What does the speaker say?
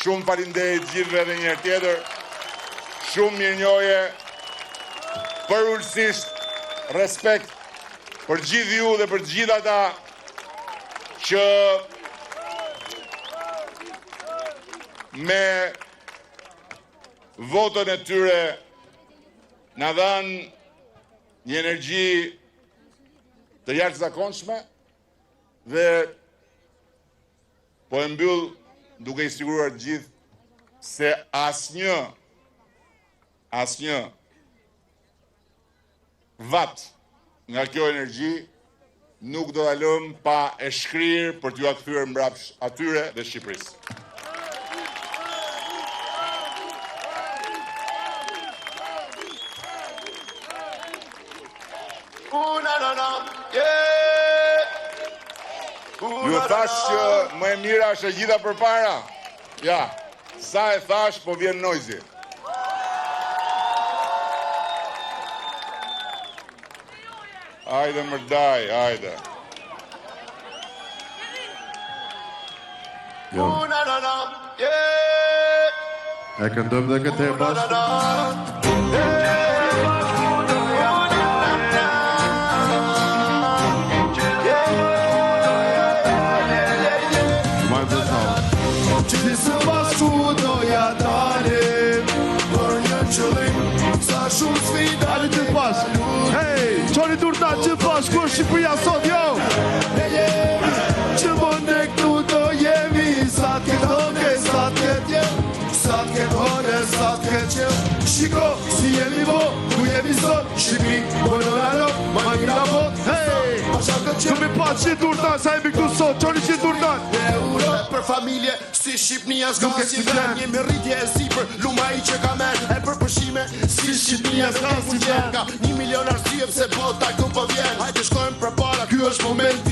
Shumë faleminderit gjithëve edhe një herë tjetër. Shumë mirënjohje. Përulësisht respekt për gjithë ju dhe për gjithë ata që me votën e tyre na dhanë një energji të jashtëzakonshme dhe po e mbyll duke i siguruar të gjithë se asnjë vat nga kjo energji nuk do ta lëm pa e shkrirë për t'ju kthyer mbrapsht atyre dhe Shqipërisë. Ju thash që më e mira është e gjitha përpara. Ja, sa e thash po vjen nojzi. Hajde mërdaj, hajde. Jo. E këndojmë dhe këtë e bashkë. Qëti së bashku doja dalim Por një qëllim sa shumë sfida Hajde të bashkë. Hej, qoni turta që bashkë kur Shqipëria sot, jo! Ne jemi që mënde këtu do jemi Sa t'ket hoke, sa t'ket jem Sa t'ket hore, sa t'ket qem Shiko, si jemi vo, ku jemi sot Shqipëri, bojnë në lop, ma një nga bot Hej, këmi pa që turta sa jemi këtu sot, qoni që turta. Euro për familje, si Shqipnia s'ka si vend Njemi rritje e sipër, luma i që ka men E për përshime, si Shqipnia s'ka si vend Ka 1 milion arsye pse bota ku po vjen Hajde shkojmë për para, ky është moment